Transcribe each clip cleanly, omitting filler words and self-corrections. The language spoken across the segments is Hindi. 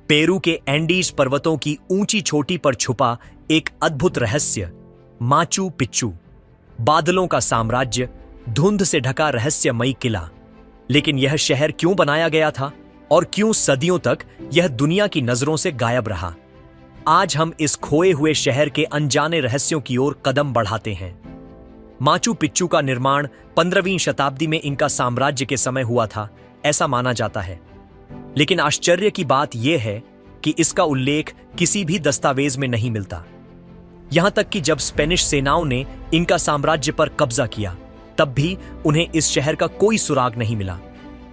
पेरू के एंडीज पर्वतों की ऊंची चोटी पर छुपा एक अद्भुत रहस्य, माचू पिच्चू। बादलों का साम्राज्य, धुंध से ढका रहस्यमयी किला। लेकिन यह शहर क्यों बनाया गया था और क्यों सदियों तक यह दुनिया की नजरों से गायब रहा? आज हम इस खोए हुए शहर के अनजाने रहस्यों की ओर कदम बढ़ाते हैं। माचू पिच्चू का निर्माण 15वीं शताब्दी में इनका साम्राज्य के समय हुआ था, ऐसा माना जाता है। लेकिन आश्चर्य की बात यह है कि इसका उल्लेख किसी भी दस्तावेज में नहीं मिलता। यहां तक कि जब स्पेनिश सेनाओं ने इनका साम्राज्य पर कब्जा किया, तब भी उन्हें इस शहर का कोई सुराग नहीं मिला।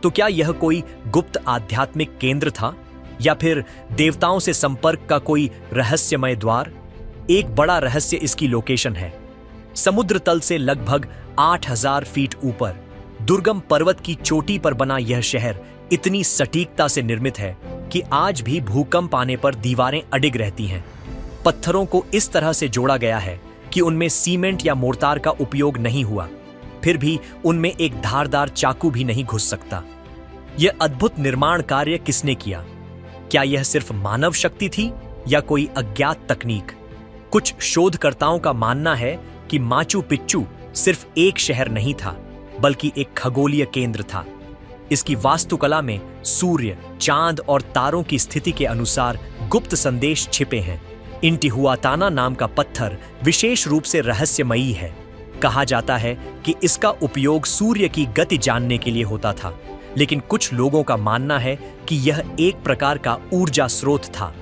तो क्या यह कोई गुप्त आध्यात्मिक केंद्र था या फिर देवताओं से संपर्क का कोई रहस्यमय द्वार? एक बड़ा रहस्य इसकी लोकेशन है। समुद्र तल से लगभग 8000 फीट ऊपर दुर्गम पर्वत की चोटी पर बना यह शहर इतनी सटीकता से निर्मित है कि आज भी भूकंप आने पर दीवारें अडिग रहती हैं। पत्थरों को इस तरह से जोड़ा गया है कि उनमें सीमेंट या मोर्टार का उपयोग नहीं हुआ, फिर भी उनमें एक धारदार चाकू भी नहीं घुस सकता। यह अद्भुत निर्माण कार्य किसने किया? क्या यह सिर्फ मानव शक्ति थी या कोई अज्ञात तकनीक? कुछ शोधकर्ताओं का मानना है कि माचू पिच्चू सिर्फ एक शहर नहीं था, बल्कि एक खगोलीय केंद्र था। इसकी वास्तुकला में सूर्य, चांद और तारों की स्थिति के अनुसार गुप्त संदेश छिपे हैं। इंटिहुआताना नाम का पत्थर विशेष रूप से रहस्यमयी है। कहा जाता है कि इसका उपयोग सूर्य की गति जानने के लिए होता था, लेकिन कुछ लोगों का मानना है कि यह एक प्रकार का ऊर्जा स्रोत था,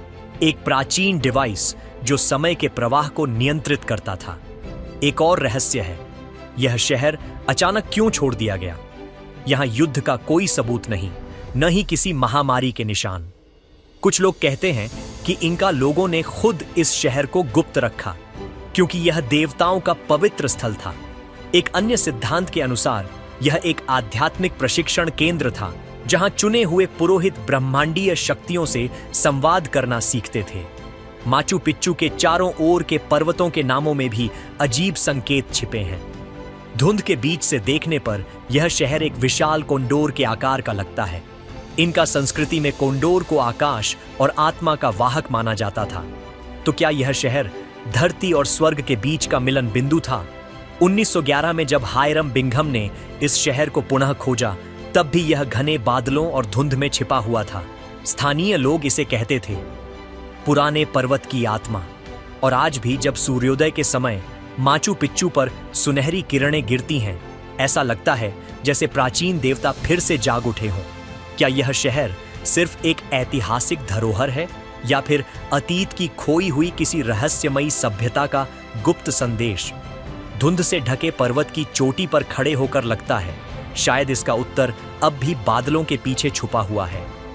एक प्राचीन डिवाइस जो समय के प्रवाह को नियंत्रित करता था। एक और रहस्य है, यह शहर अचानक क्यों छोड़ दिया गया? यहां युद्ध का कोई सबूत नहीं, न ही किसी महामारी के निशान। कुछ लोग कहते हैं कि इनका लोगों ने खुद इस शहर को गुप्त रखा क्योंकि यह देवताओं का पवित्र स्थल था। एक अन्य सिद्धांत के अनुसार यह एक आध्यात्मिक प्रशिक्षण केंद्र था, जहां चुने हुए पुरोहित ब्रह्मांडीय शक्तियों से संवाद करना सीखते थे। माचू पिच्चू के चारों ओर के पर्वतों के नामों में भी अजीब संकेत छिपे हैं। धुंध के बीच से देखने पर यह शहर एक विशाल कोंडोर के आकार का लगता है। इनका संस्कृति में कोंडोर को आकाश और आत्मा का वाहक माना जाता था। तो क्या यह शहर धरती और स्वर्ग के बीच का मिलन बिंदु था? 1911 में जब हायरम बिंघम ने इस शहर को पुनः खोजा, तब भी यह घने बादलों और धुंध में छिपा हुआ था। स्थानीय लोग इसे कहते थे पुराने पर्वत की आत्मा। और आज भी जब सूर्योदय के समय माचू पिच्चू पर सुनहरी किरणें गिरती हैं, ऐसा लगता है जैसे प्राचीन देवता फिर से जाग उठे हों। क्या यह शहर सिर्फ एक ऐतिहासिक धरोहर है या फिर अतीत की खोई हुई किसी रहस्यमयी सभ्यता का गुप्त संदेश? धुंध से ढके पर्वत की चोटी पर खड़े होकर लगता है शायद इसका उत्तर अब भी बादलों के पीछे छुपा हुआ है।